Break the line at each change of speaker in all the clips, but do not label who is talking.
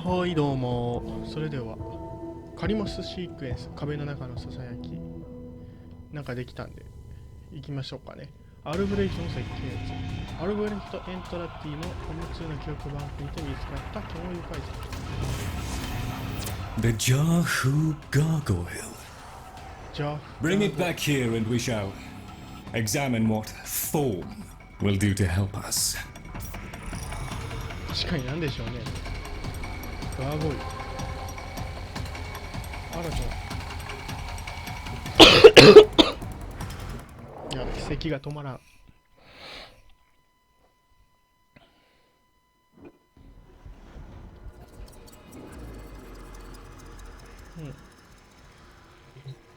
はいどうも。それではカリモスシークエンス壁の中のささやきなんかできたんで行きましょうかね。アルブレイトの設計図。アルブレイト・エントラッティのホム2の記憶バンクにて見つかった獣愉快罪。
The Jahu Gargoyle. Bring it back here and we shall examine what form will do to help us.
確かに何でしょうね。ガーゴイル。いや、咳が止まらん。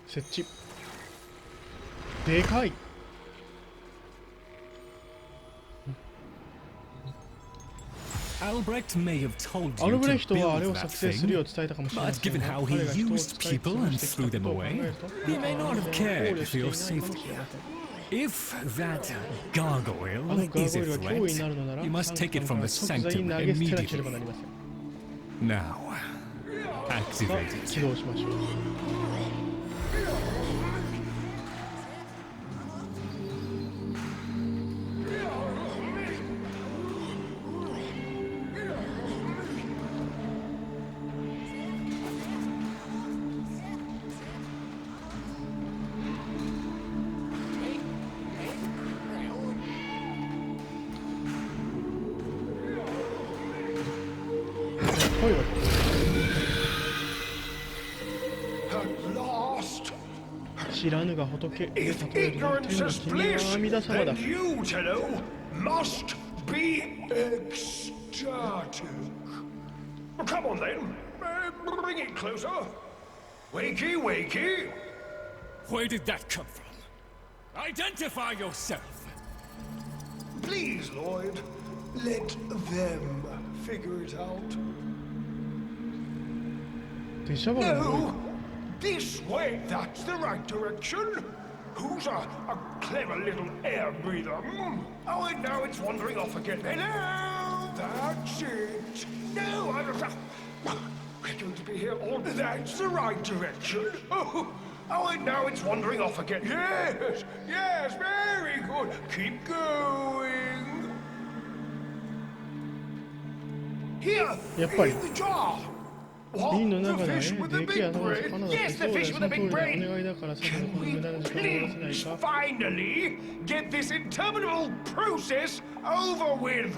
設置。でかい。
アルブレ
ヒトはあれを作成するよう伝えたかもしれませんが、彼が人を使い潰してきたことを考えると、彼は考慮していないかもしれません。
If that gargoyle is a threat, you must take it from the
即座に
sanctum
投げ捨てなければな
immediately.
りません。
Now,
さあ
activate
起
it.
動しましょう。声は知らぬが仏で例える天の君は阿弥陀様だ。
Come on then, bring it closer. Wakey, wakey.
Where did that come from? Identify yourself!
Please, Lloyd, let them figure it out.
電車が
No, this way. That's the right direction. Who's a clever little air breather? Oh, and now it's wandering off again. Hello, that's it. No, we're going to be here all. That's the right direction. Oh, and now it's wandering off again. Yes, yes, very good. Keep going. Here, in the jar.
瓶の中だね。でけえ頭の魚だってそうだよ。その通りだ。お願いだからさっきのこの無駄な時間を終わらせないか。
Finally get this interminable process over with.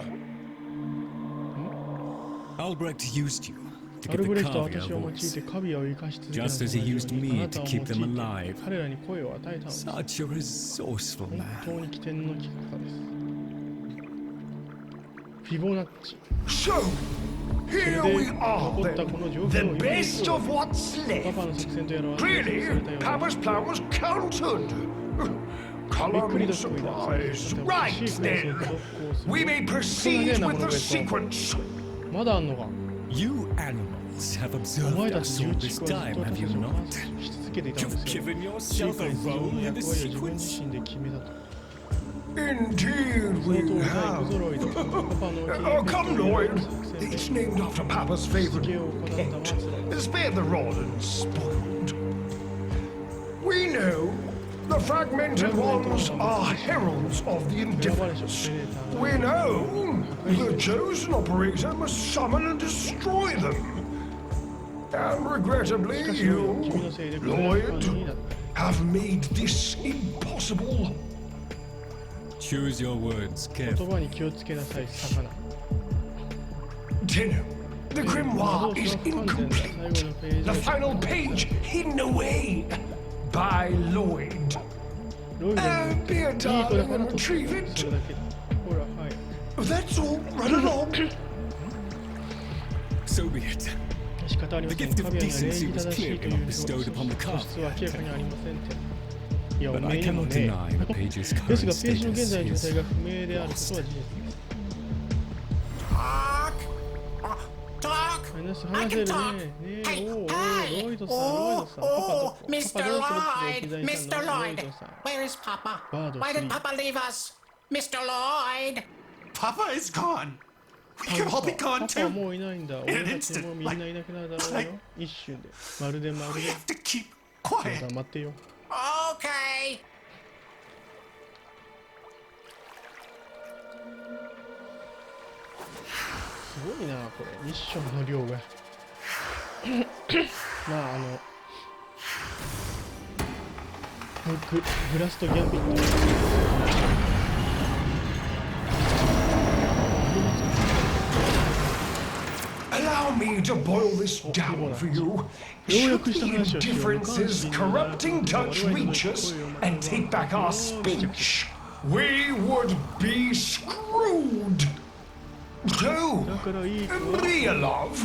Albrecht used you to
ア
get
ル
the
ブレヒトは
Cavia
私を用い
voice,
てカビアを生かし続けた
just as he used
あ
me
なた
to
を用い
keep
て
them alive.
彼らに声を与えたのです。
Such a resourceful
本
man.
当に起点の利く方です。フィボナッチ。
So, here we are
残った
then.
この状
The
況を
best of what's
パパの
left.
作戦とやらは
Clearly,
されたようだ。
Papa's plan was countered. Color me surprised. Right then, we may proceed with the sequence.
まだあんのか。
You animals have
お
observed
前た
us
ち
all
重
this
畜はずっ
time,
と
have
私
you
たちを観
not?
察し続けていたん
You've
ですよ。
given
シー
yourself
カ
a
に自分
role
の
in
役
the
割を自分
sequence.
自身で決めたと。
Indeed,
その
we
とおりだ、エ
have.
クゾロイド。パパの
Oh, come, Lloyd.
作戦
It's named after Papa's favorite
を行ったわ
pet. Spare the rod and spoiled. We know the fragmented ones are heralds of the indifference. We know the chosen operator must summon and destroy them. And regrettably, you, Lloyd, have made this impossible.
Choose your words
言
carefully.
葉に気をつけなさい、魚。
Dinner. The grimoire is incomplete. The final page hidden away by Lloyd.
ロイドに
Be a
いい子だ
darling
から
and
と
retrieve
そ
it.
れだけだ。ほら、はい。
That's all. Run along.
So be it.
仕方ありま
The
せん。
gift
カ
of
ビアには礼
decency
儀
was
正しい
clearly
という
not bestowed upon the
素質は
carpet.
明らかにありませんって。いや、お
But
め
I
えにも
cannot
ね。
deny the page's
ですが、
current
ページの
status
現在状
is
態が不明であることは事
lost.
実です。
Talk!
話せるね。ねえ、おうおう、ロイドさん、ロイドさん。パパと、
Mr.
パパどう
Lloyd!
するって
Mr.
ロイ
Lloyd!
ドさん。
Where is Papa?
Bad
Why did
asleep.
Papa leave us? Mr. Lloyd!
Papa is gone.
We could all be
パ
gone
パは
too.
もういないんだ。
an
俺たち
instant,
もみんないなくなるだろう
like-
よ。一瞬で。まるでまる
We
で。
have to keep
そう
quiet.
だ、待ってよ。
Okay.
すごいな、これ。ミッションの量が。まあ、グラストギャンビット。
Allow me to boil this down for you. Should the indifferences corrupting touch reach us and take back our speech, we would be screwed. To
だからいい子は
real love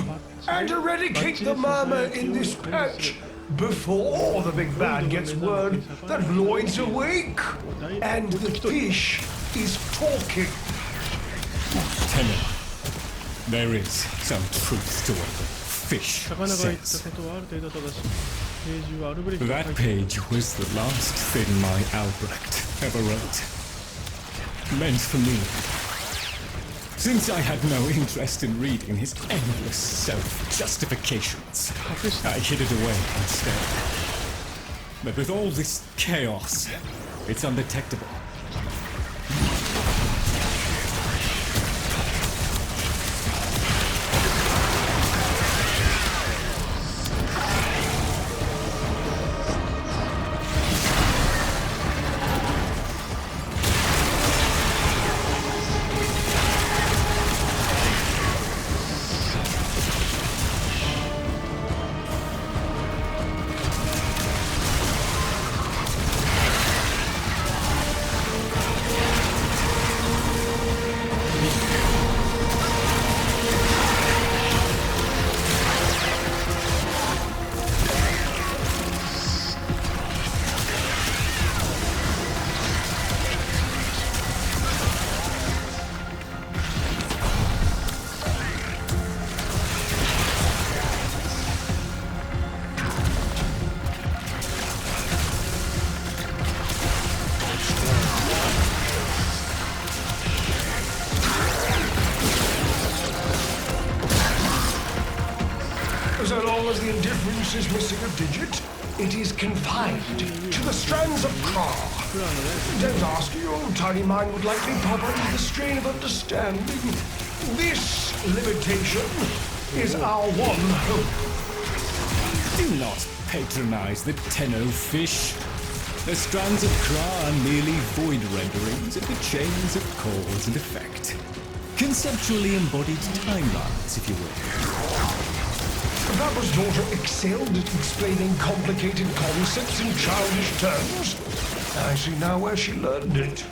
and eradicate the murmur in this patch before the big bad gets word that Lloyd's awake and the fish is talking.
Tenor, there is some truth to what the fish
魚が言った
says.
ことはある程度正しい。ページはアルブレヒトが書
That
いて
page was the last thing my Albrecht ever wrote. Meant for me. Since I had no interest in reading his endless self-justifications,
隠した。
I hid it away instead. But with all this chaos, it's undetectable.
So long as the indifference is missing a digit, it is confined to the strands of car. Don't ask, your old tiny mind would likely pop under the strain of understanding. This limitation is our one hope.
Do not patronize the Tenno fish. The strands of Kra are merely void renderings of the chains of cause and effect. Conceptually embodied timelines, if you will.
Baba's daughter excelled at explaining complicated concepts in childish terms. I see now where she learned it.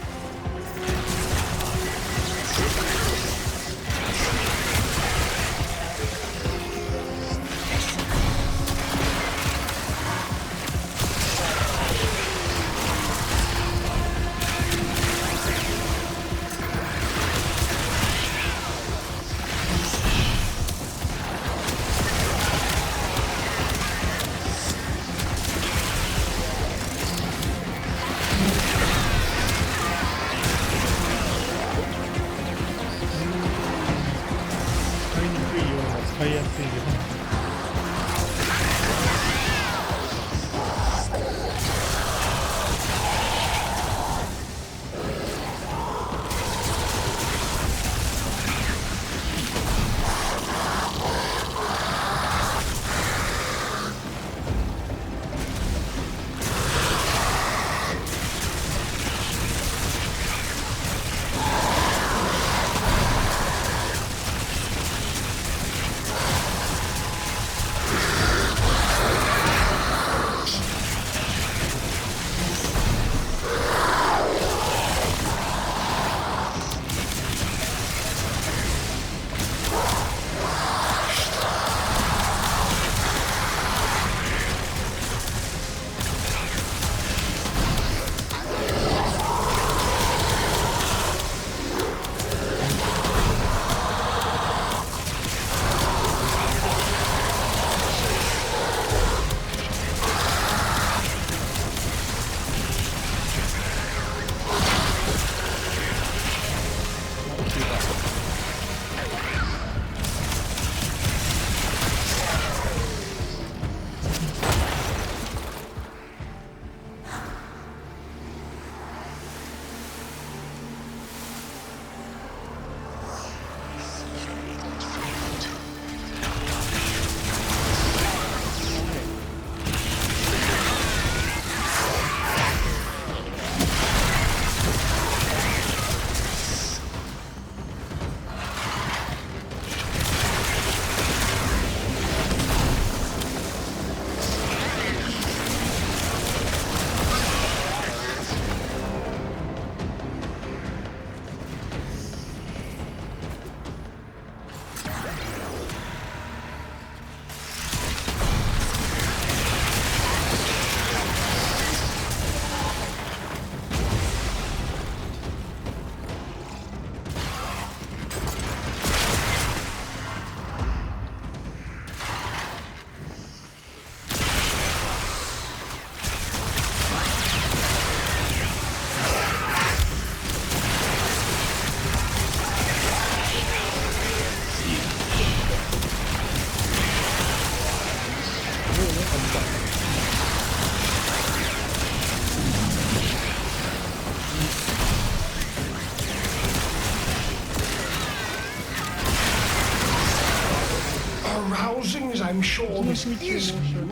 arousing as I'm sure this is for you,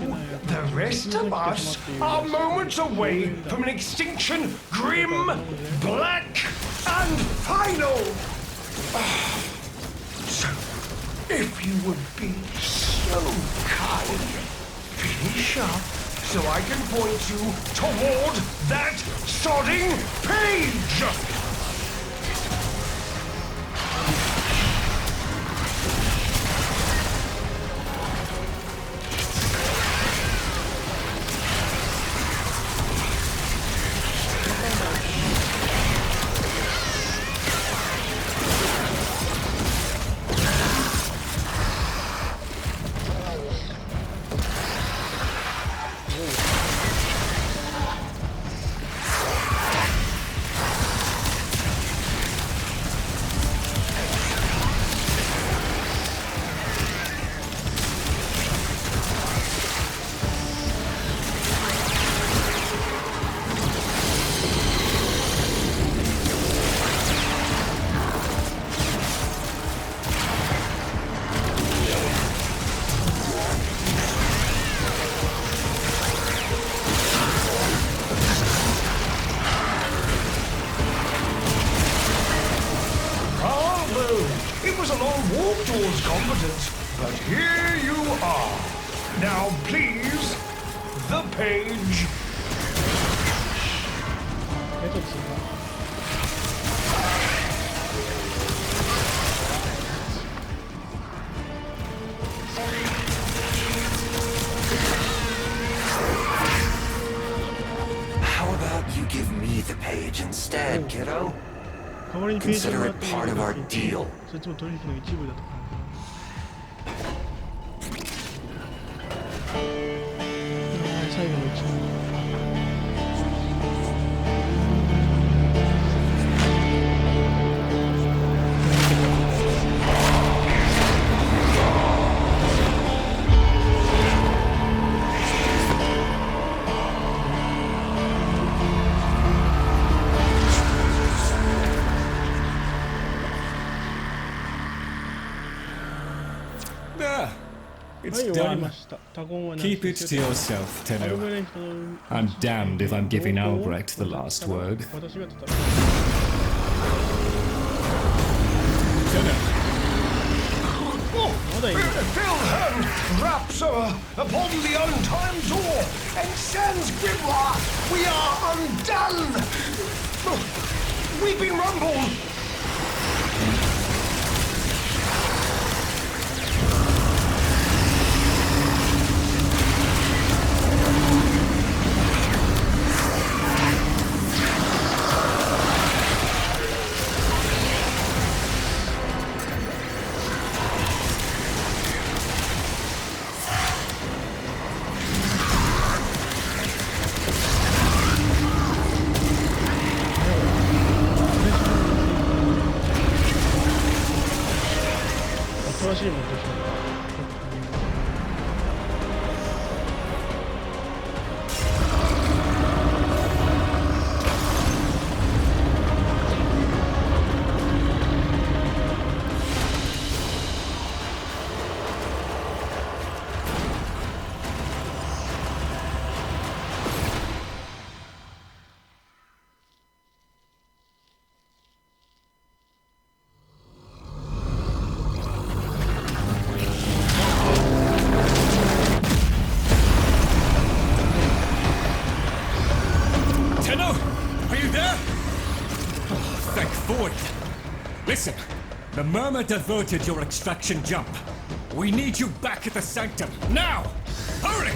the rest of us are moments away from an extinction grim, black, and final. So, if you would be so kind, finish up so I can point you toward that sodding page! Competence, but here you are. Now, please, the page.
How about you give me the page instead, kiddo? Consider it part of our deal.
それとも取引の一部だとか。最後の一部。
It's done. Keep it to yourself, Tenno. I'm damned if I'm giving Albrecht the last word. Tenno.
Wilhelm raps upon the untimed door and sends Grimoire. We are undone. We've been rumbled.
Listen, the Murmur diverted your extraction jump. We need you back at the Sanctum, now! Hurry!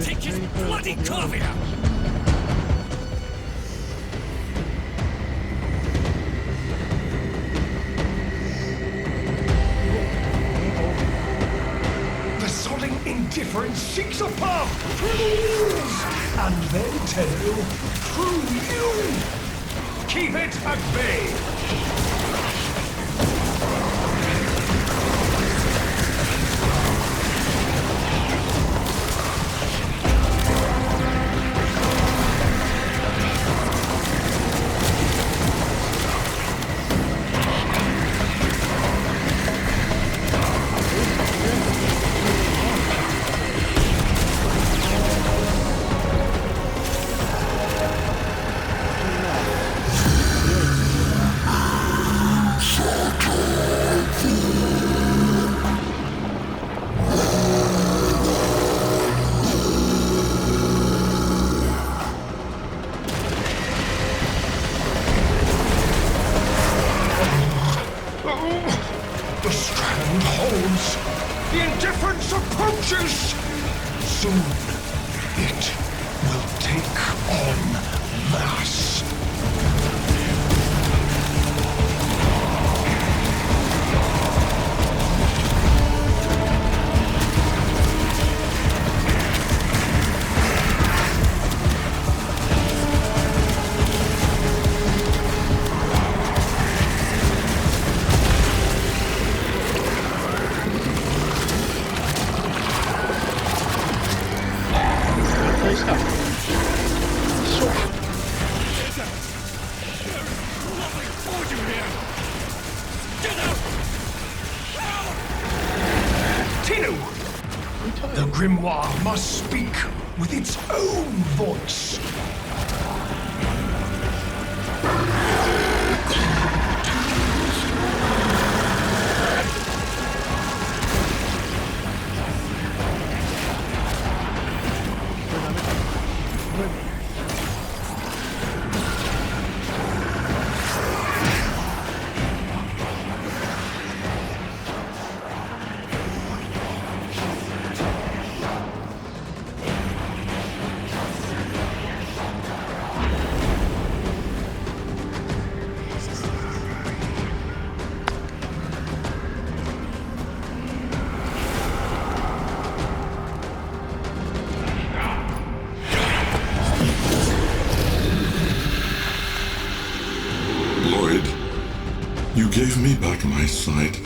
Take his bloody coffee out!
The sodding indifference seeks a path through the walls, and then Tenno, through you! Keep it at bay! The strand holds. The indifference approaches. Soon, it will take on mass. The grimoire must speak with its own voice.
You gave me back my sight,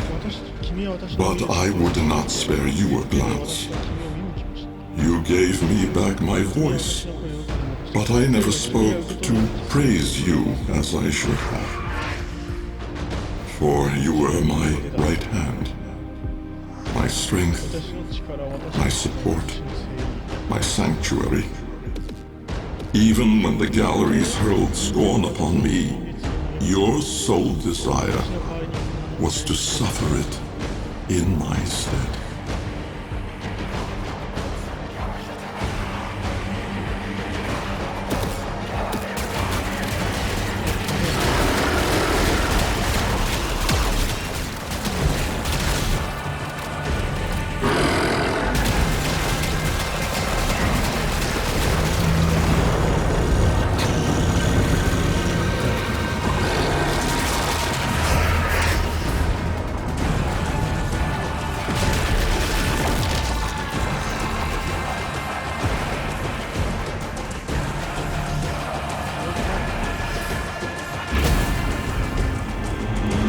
but I would not spare you a glance. You gave me back my voice, but I never spoke to praise you as I should have. For you were my right hand, my strength, my support, my sanctuary. Even when the galleries hurled scorn upon me, your sole desire was to suffer it in my stead.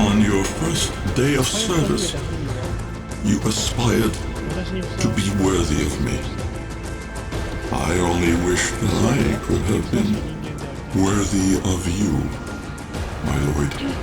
On your first day of service, you aspired to be worthy of me. I only wish that I could have been worthy of you, my lord.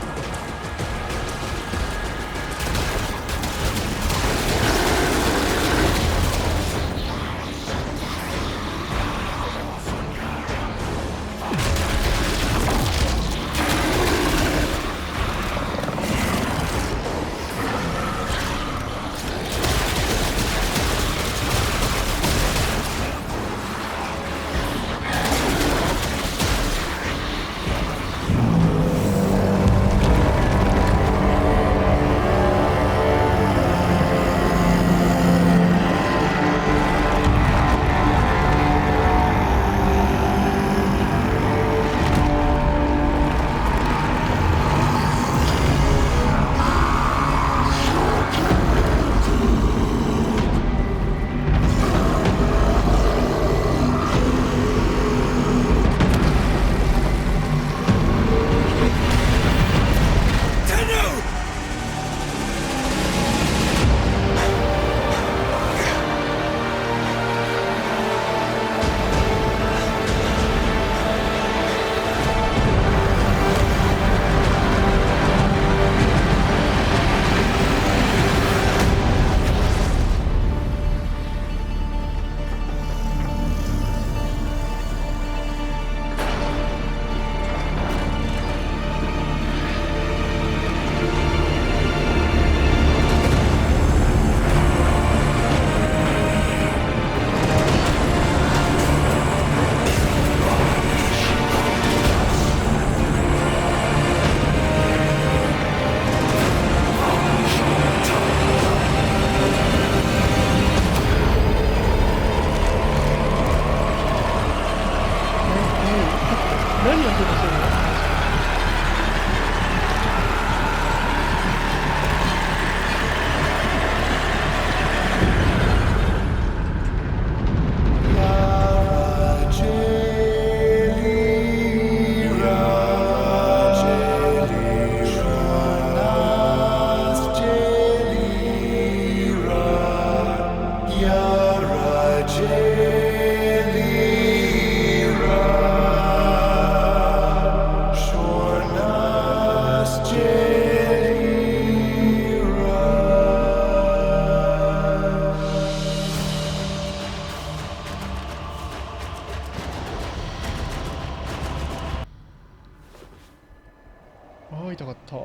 ああ痛かった。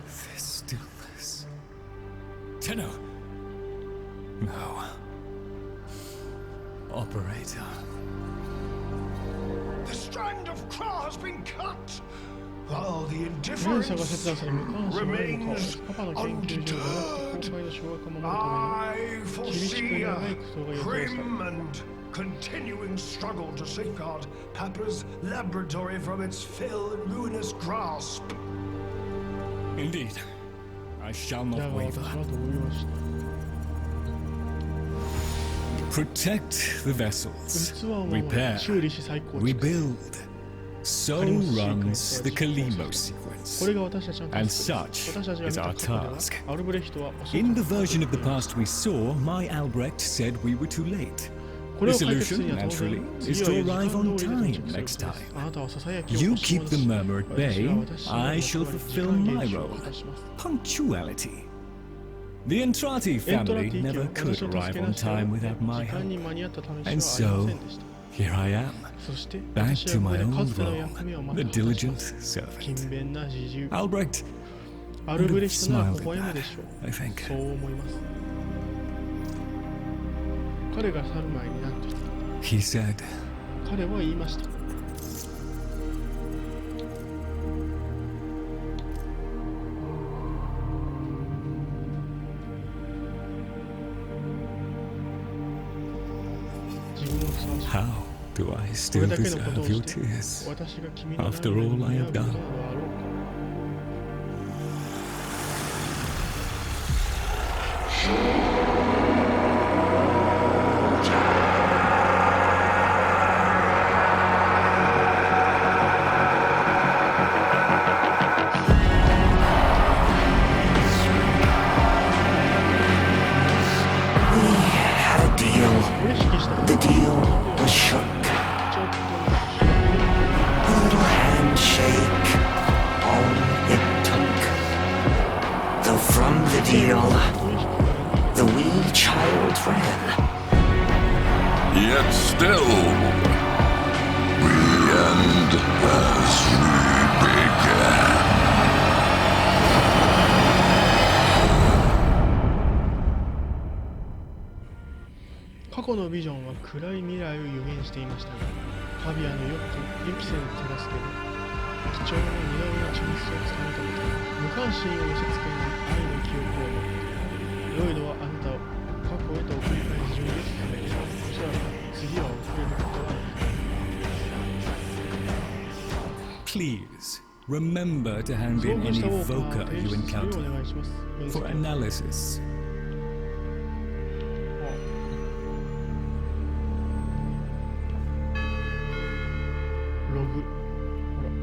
This stillness. Tenno. No. Operator.
The strand of claw has been cut. While the
連鎖が切断され無関
indifference
心なのか
remains
パパの研究所を狙って公開の掌握を守るた
I
めに厳しく
foresee
長い
a
苦闘が予定される。
grim and continuing struggle to safeguard Papa's laboratory from its fell and ruinous grasp.
Indeed. I shall
だ
not
が
waver.
私は動揺した。
Protect the vessels.
器を守り
Repair.
修理し再構築。
Rebuild. So runs the Kalimo
こ
sequence.
れが私たちのタ
And
スクです。
such
私たちが見
is
た
our
過去では
task.
アルブレヒトは遅く
In the version of the past we saw, my Albrecht said we were too late.
これ
The
を解決する
solution,
には当
naturally,
然
is
次
to
は
arrive
時間
on
通りで
time
到着する
next
ことです。
time.
あなたはささやきを
You
欲し
keep the murmur at
私
bay,
は私の
I
役
shall
割時
fulfill
間
my
厳守を
role.
果たします。
Punctuality. The Entrati family never could arrive on time without my
時間
help.
に間に合った試し
And
はありま
so,
せんでした。
here I am,
そして
back
私
to
はここ
my
でか
old
つての
role,
役目をまた
the
果たしま
diligent
す。
servant.
勤勉な侍従。
Albrecht
アルブ
would
レ
have
ヒトなら
smiled
微
at
笑む
that,
でしょう。
I think.
そう思います。彼が去る前に何と言った。
He said,
彼は言いました。自分のふさわしい。
How do I
これ
still
だけのことを
deserve
し
your
て
tears?
私が君の
After
涙
all
に
I
似合
have
うことな
done.
どあろうか。
Had a deal.
取引した
The deal was shook.
ちょっ
A little handshake. All it took. Though from the deal,
と取引から
the wee child ran.
Yet still, we end as we began.
過去のビジョンは暗い未来を予言していましたが、ファビアの予期せぬ手助けで貴重な南のチャンスをつかみ取った。無関心を寄せ付けない愛の記憶を持って、ロイドはあなたを過去へと送り返す準備を進める。おそらく次は遅れることはない。
please remember to hand
遭
in
遇し
any
たウォーカー
voca
を提
you
出するよう
encounter
お願いします。分
for
析
analysis.
ログ。ほら。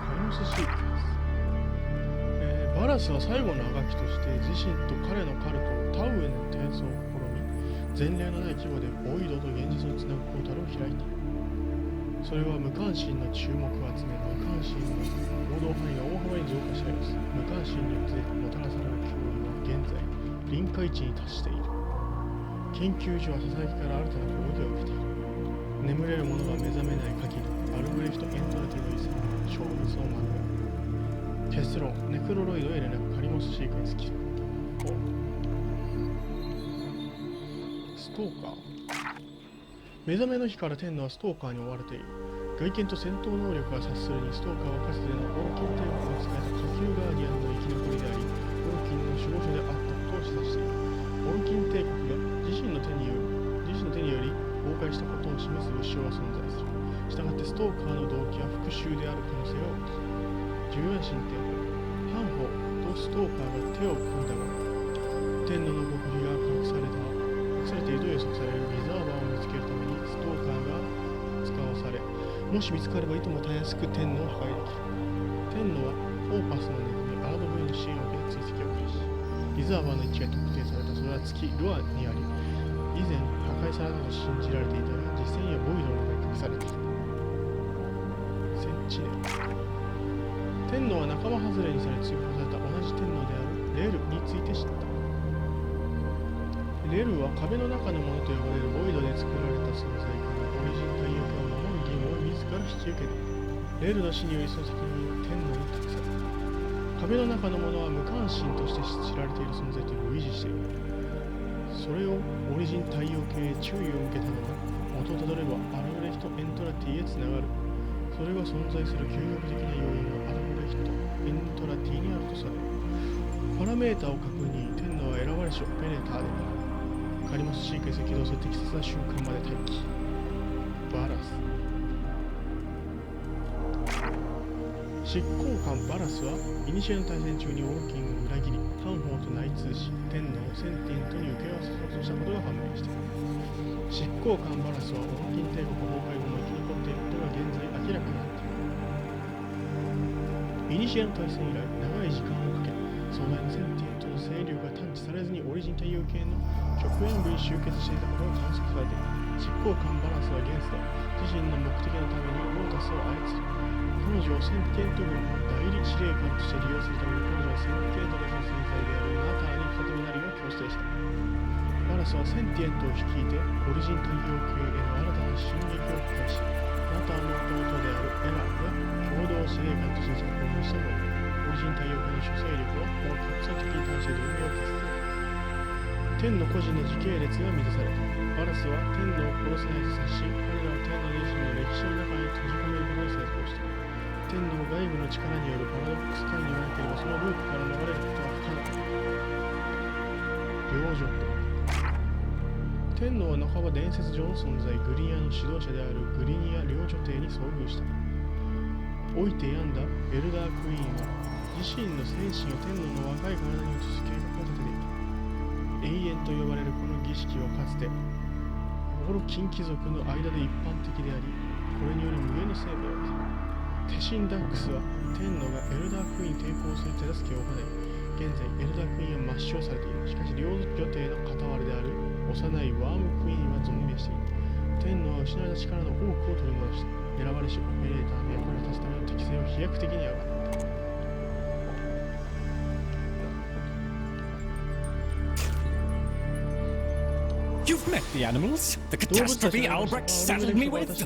カリノスシークエンス。バラスは最後のあがきとして自身と彼のカルトタウへの転送を試み、前例のない規模でボイドと現実をつなぐポータルを開いた。それは無関心の注目を集め、無関心の行動範囲が大幅に増加した様子。無関心によってもたらされる脅威は現在臨界値に達している。研究所はささやきから新たな動きが起きている。眠れる者が目覚めない限り、アルブレヒト・エントラティの遺産は消滅を免れる。結論、ネクロロイドへ連絡、カリモスシークエンス記録。ストーカー。目覚めの日から天皇はストーカーに追われている。外見と戦闘能力が察するに、ストーカーはかつてのオロキン帝国が使えた下級ガーディアンの生き残りであり、オロキンの守護者であったことを示唆している。オロキン帝国が自身の手により崩壊したことを示す物証は存在する。したがってストーカーの動機は復讐である可能性が大きい。重要な進展。ハンホとストーカーが手を組んだが、天皇の極秘が隠されていると予測されるリザーバーを見つけるためにストーカーが使わされ、もし見つかればいともたやすく天皇を破壊できる。天皇パスのネットにアード V の支援を受けた追跡を開始。リザーバーの位置が特定された。それは月ルアにあり、以前破壊されたと信じられていたが、実際にはボイドの中に隠されていた。センチネル。天皇は仲間外れにされ追放された同じ天皇であるレルについて知った。レルは壁の中のものと呼ばれるボイドで作られた存在からオリジン太陽系を守る義務を自ら引き受けた。レルの死によりその責任を天皇に託された。壁の中のものは無関心として知られている存在と類似している。それをオリジン太陽系へ注意を向けたのは、元をたどればアルブレヒト・エントラティへつながる。それが存在する究極的な要因はアルブレヒト・エントラティにあるとされる。パラメータを確認、天皇は選ばれしオペレーターである。カリマスシークエンス起動する適切な瞬間まで待機。バラス。執行官バラスは、イニシエの対戦中にウォーキングを裏切り、ハンホーと内通し、天皇センティエントに受け合わせようとしたことが判明している。執行官バラスは、オーキン帝国崩壊後も生き残っていることが現在明らかになっている。イニシエの対戦以来、長い時間をかけ、壮大なセンティエントの勢力が探知されずにオリジン太陽系の極限部に集結していたことが観測されている。執行官バラスは現世で自身の目的のためにロータスを操る。彼女をセンティエント軍の代理司令官として利用するために彼女はセンティエントの存在であるナターに再びなりを強制した。バラスはセンティエントを率いてオリジン太陽系への新たな進撃を開始。ナターの弟であるエラが共同司令官として着任したのに、オリジン太陽系の諸勢力はこの国際的に対して同盟を結成。天の個人の時系列が満たされた。バラスは天皇を殺せないと察し、彼らは天皇自身の歴史の中に閉じ込めることに成功した。天皇外部の力によるパラドックス界に言わなければそのループから逃れることは不可能。領女天皇は半ば伝説上の存在、グリニアの指導者であるグリニア領女帝に遭遇した。老いて病んだエルダークイーンは自身の精神を天皇の若い体に移す計画を立てていた。永遠と呼ばれるこの儀式はかつてオロキン貴族の間で一般的であり、これにより無限の生命を得た。テシンダックスは天皇がエルダークイーンに抵抗する手助けを行い、現在エルダークイーンは抹消されている。しかし領女帝の傍らである幼いワームクイーンは存命している。天皇は失われた力の多くを取り戻した。選ばれしオペレーターの役に立つための適性を飛躍的に上がった。
You've met the animals. The catastrophe Albrecht saddled me with.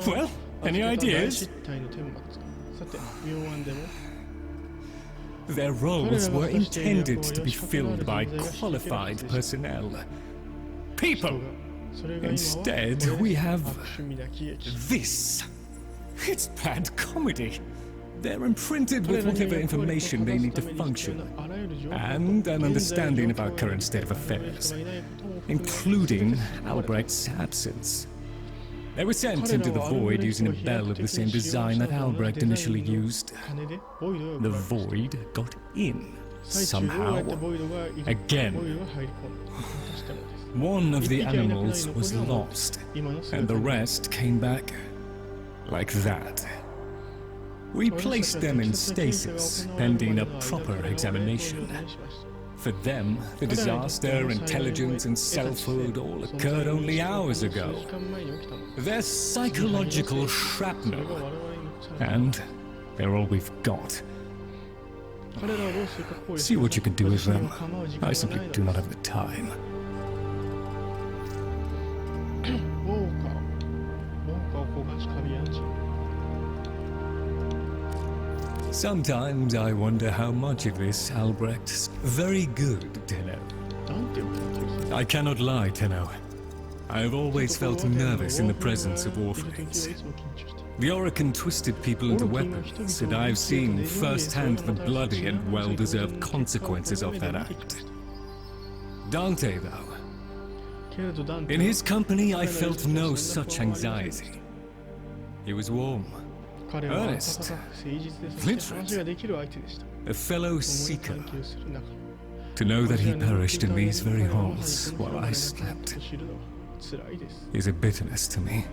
Well, any ideas? Their roles were intended to be filled by qualified personnel. People! Instead, we have this. It's bad comedy. They're imprinted with whatever information they need to function, and an understanding of our current state of affairs, including Albrecht's absence. They were sent into the void using a bell of the same design that Albrecht initially used. The void got in, somehow. Again. One of the animals was lost, and the rest came back like that. We placed them in stasis, pending a proper examination. For them, the disaster, intelligence, and selfhood all occurred only hours ago. They're psychological shrapnel, and they're all we've got. See what you can do with them. I simply do not have the time. Sometimes I wonder how much of this Albrecht's very good, Tenno. I cannot lie, Tenno. I have always felt nervous in the presence of Warframes. The Orokin twisted people into weapons, and I've seen firsthand the bloody and well-deserved consequences of that act. Dante, though. In his company, I felt no such anxiety. He was warm, earnest, literate, a fellow seeker. To know that he perished in these very halls while I slept is a bitterness to me.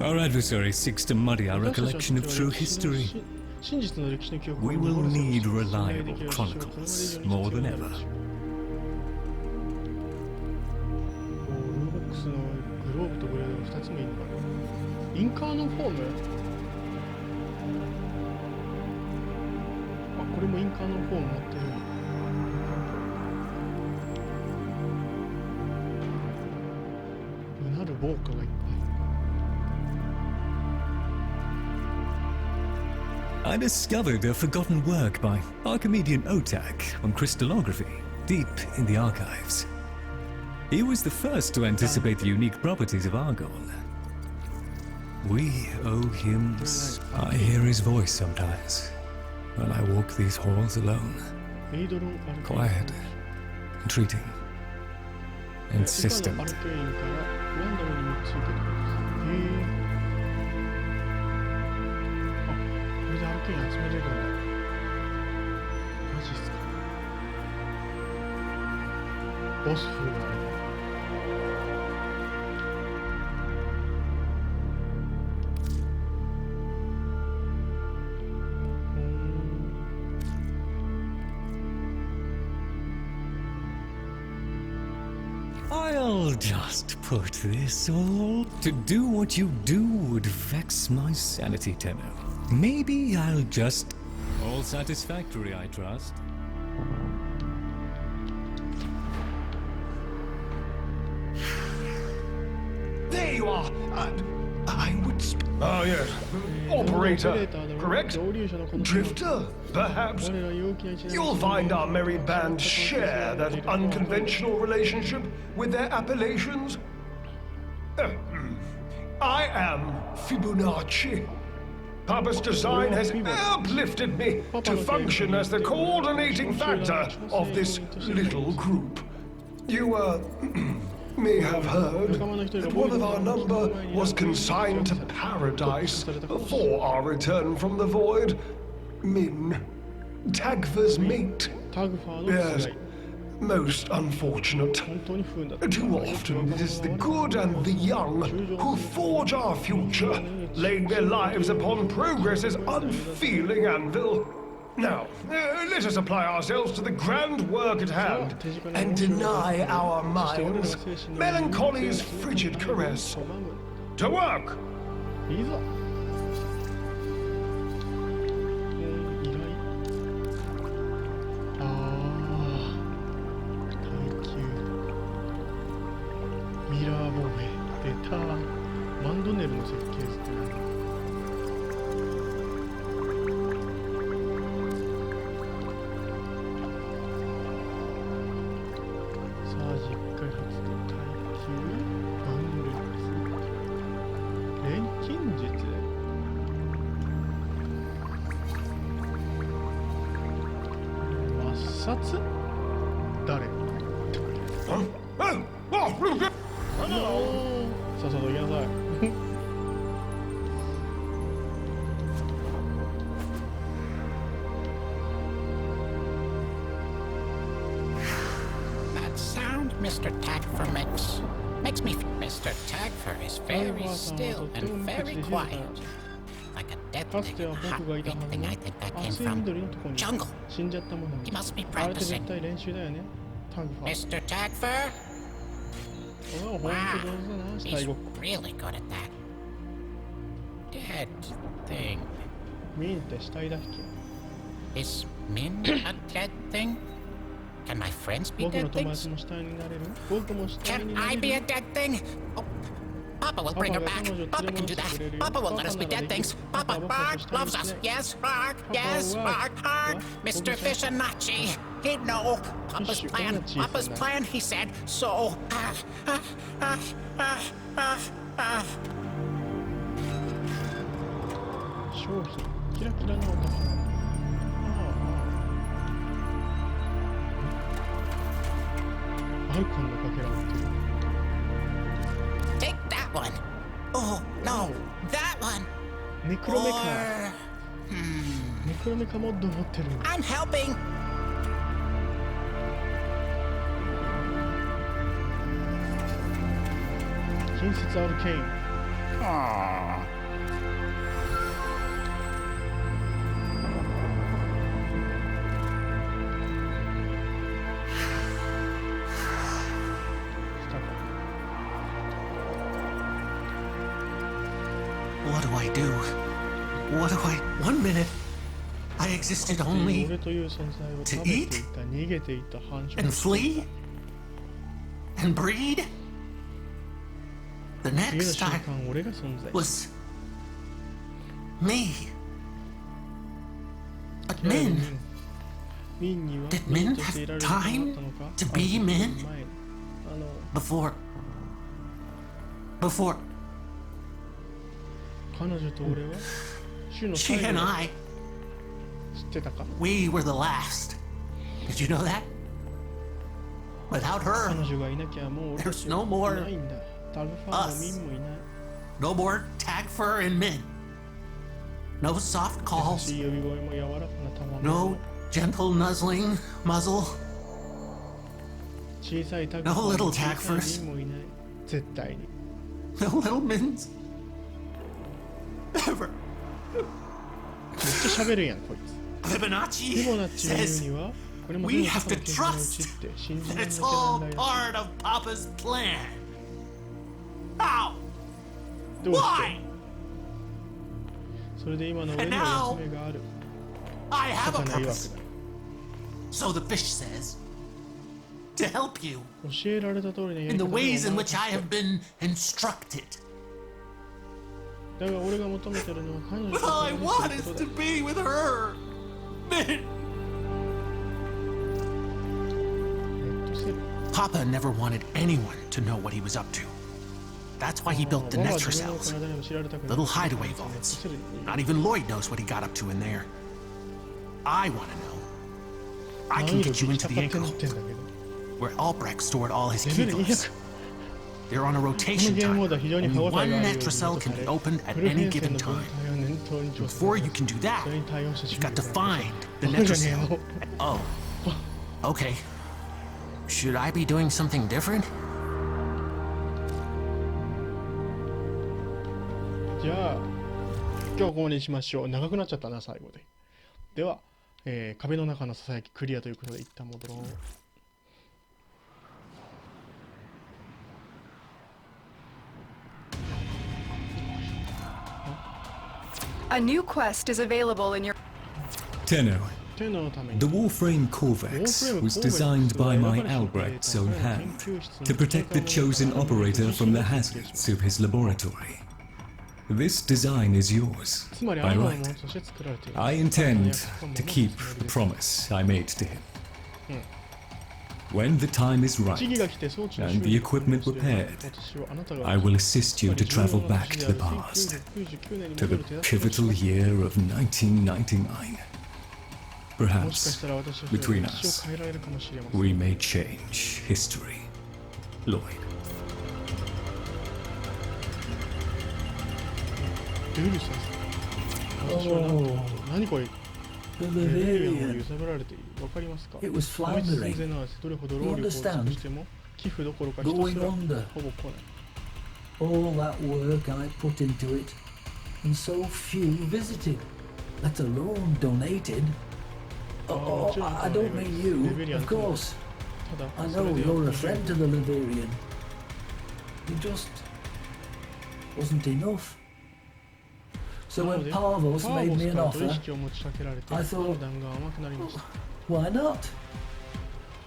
Our adversary seeks to muddy our recollection of true history,
真実の歴史の記憶を
We will
守らせる
need
信頼
reliable
できる歴史をこれまで以上
chronicles
に
more
必要
than
な
ever.
歴史をルーボックスのグローブとグレードが2つもいいのかな。インカーノフォーム、あ、これもインカーノフォーム持ってる。うなる防火がいっぱい。
I discovered a forgotten work by Archimedean Otak on crystallography, deep in the archives. He was the first to anticipate the unique properties of argon. We owe him. I hear his voice sometimes when I walk these halls alone. Quiet, entreating,
アル
insistent.
ケインからランダムに3つ受けてくる。あ、これでアルケイン集めれるんだ。マジっすか。ボス風がある。
I'll just put this all. To do what you do would vex my sanity, Tenno. Maybe I'll just. All satisfactory, I trust.
There you are. I would. Oh, yes. Operator, correct? Drifter, perhaps? You'll find our merry band share that unconventional relationship with their appellations. I am Fibonacci. Papa's design has uplifted me to function as the coordinating factor of this little group. You, may have heard that one of our number was consigned to paradise before our return from the void. Min, Tagva's mate.
タグファーの
Yes,
世代。
most unfortunate.
本当に不運だった。
Too often it is the good and the young who forge our future, laying their lives upon progress's unfeeling anvil. Now, let us apply ourselves to the grand work at hand and deny our minds melancholy's frigid caress. To work!
いざ。依頼。ああ。耐久。ミラー防衛。出た。マンドネルの設計図って何？誰？さっさと行きなさい。
That sound Mr. Tagfer makes me feel Mr. Tagfer is very still and very quiet. Like a dead thing in a hot big thing. I think that came from jungle. He must be practicing. Mr. Tagfer? Wow, he's really good at that. Dead thing. Is Min a dead thing? Can my friends be dead things? Can I be a dead thing? Oh, Papa will bring her back. Papa can do that. Papa will let us be dead things. Papa, Bark loves us. Yes, Bark. Yes, Bark. Bark. Mr. Fishanachi. He'd know. Papa's plan. Papa's plan, he said. So. Take that one. Oh, no. That one. Or... I'm helping. what do I... 1 minute, I existed only
俺という存在を
to
食べてい
eat
た、逃げていた繁殖
and flee and breed. The
次の
next
瞬
time
間俺が存在
was me. But men,
ミンには
did
ミン
men
としていられ
have
ることがあった
time
のか
to be men
前に
before
彼女と俺は種の最
she
後
and
だ
I,
知ってたか
we were the last? Did you know that? Without
彼
her,
女がいなきゃもう俺た
there's
ち
no
い
more
ないんだ。タグファンもミンもいない。
no more tag fur and men. No soft
優
calls,
しい呼び声も柔らかな玉
no
も
gentle nuzzling muzzle.
小さいタグ
No
ファン
little
も小さい
taggers
ミンもいない。絶対に。
No little mins. Ever.
めっちゃ喋るやんこいつ。フィボナッ
Fibonacci
チの言う
says
にはこれも
we
全部
have
過
to
去の結果のうち
trust
って信じ
that
ない
it's
と
all
なんだよ。
part of Papa's plan. How?
どうして
Why?
それで今の俺には役目がある。
I have
魚
a
曰く
purpose.
だ。
So the fish says. To help you
教えられた通りのや
in
り
the
方を
ways in
守
which I have been instructed.
だが俺が求めてるのは彼女
But
と
all I
共に
want
す
is
ること
to
だ。
be with her. Man,
ネットセル
Papa never wanted anyone to know what he was up to. That's why he built the
ママは
Nestor
自分の
cells.
体にも知られたくない
Little hideaway
ネット
vaults.
セルに
Not even Lloyd knows what he got up to in there. I want to know. I
難
can
易度
get you
激
into
高
the
って
anchor
なってん
hold,
だけど
where Albrecht stored all his
レ
key
ベル
doors.
200
They're on a
この
rotation
ゲームモー
timer.
ドは非常に歯
Only
応えがあ
one
るように
Nestor cell
と
can
さ
be
れ
opened at
フル
any
編成
given
の分
time.
体は念頭に調査
Before you can do that,
それに対応してし
you've
ま
got
う
to find the
バカじ
Nestor
ゃねえ
cell.
の
Oh. Okay. Should I be doing something different?
じゃあ今日はここまでにしましょう。長くなっちゃったな最後で。では、壁の中のささやきクリアということで一旦戻ろう。
A new quest is available in your...
Tenno,
天皇のために
the Warframe Corvex was designed by my Albrecht's own hand to protect the chosen operator from the hazards of his laboratory. This design is yours,
つまりあ
by
なたのも
right.
のとして作られている。
I intend to keep the promise I made to him. When the time is
時期
right
が来て装置の
and
修
the
理を完了
equipment
すれば
prepared,
私はあなたが
I will assist you to
つまり
travel
重要な
back
年
to
で
the
ある
past,
1999年に
to
戻
the
る手助けをし
pivotal
ます
year of 1999.
もしかし
Perhaps
たら私たちは
between
歴史
us
を変えられるかもしれません。
we may change history. Lloyd.
ルール先生。私はなんと何これ
The
レベリアンを
Bavarian.
揺さぶられている。わかりますか
It was
破滅寸
floundering,
前の汗どれほど労力を尽くしても寄付どころか人す
going
ら
under.
ほぼ来ない。
All that work I put into it, and so few visited, let alone donated. Oh, I don't mean you, of course.
ただ
I
それ
know
で
you're a friend to the Lavarian. You just wasn't enough. So
なの
when
で
Parvos
パー
made
ボ
me
ス
an
から取
offer,
引を持ちかけられて
I thought-
判断が甘くなりました。
why not?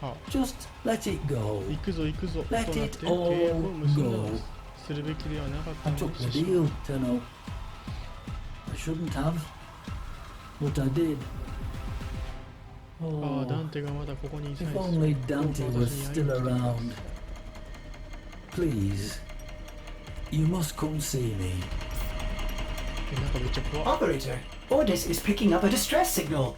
はあ
Just let it go.
行くぞ行くぞとな
Let
って
it
契約を
all
結んだの
go.
です。するべきではなかった
I
の
took
で
the
す。
deal, Tenno. I shouldn't have, but I did.
ああ、
Oh,
ダンテがまだここにいたい
if
です。
only Dante
僕
was
は私に
still
会いに来て
around. Please, you must come see me.
なんかめっちゃ怖い。
Operator, Ordis is picking up a distress signal.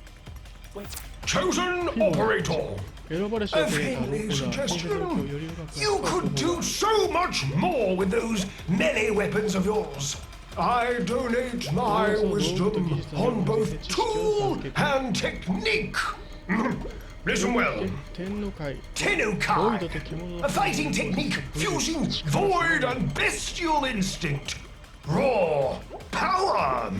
Chosen operator!
選ばれしオ
A
ペレーター
friendly
の子が新状況をより
suggestion.
深く
You
深く
could do so much more with those melee weapons of yours. I donate my wisdom on both tool and technique. Listen well.
天皇会
Tenukai, a fighting technique fusing void and bestial instinct. Raw power.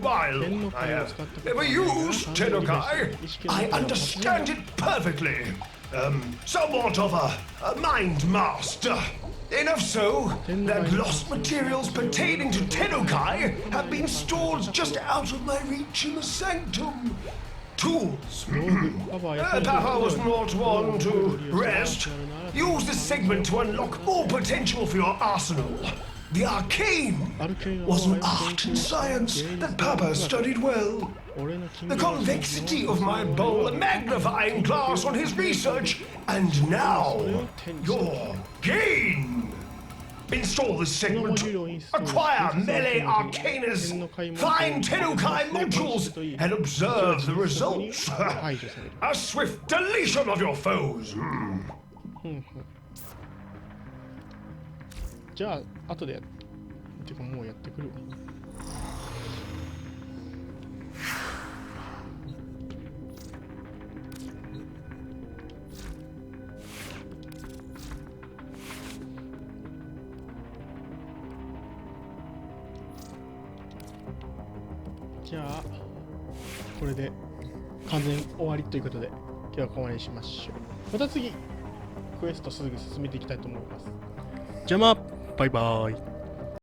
While I have never used Tenukai, I understand it perfectly. Somewhat of a mind master. Enough so that lost materials pertaining to Tennokai have been stored just out of my reach in the sanctum. Tools. Papa was not one to rest. Use this segment to unlock more potential for your arsenal. The arcane was an art and science that Papa studied well. The convexity of my bowl, a magnifying glass on his research, and now your gain. Install this segment, acquire melee arcanas, find Tennokai modules, and observe the results. A swift deletion of your foes.
じゃあ後でてかもうやってくるわ。じゃあこれで完全終わりということで今日はここまでにしましょう。また次クエストすぐ進めていきたいと思います。じゃあまあバイバイ。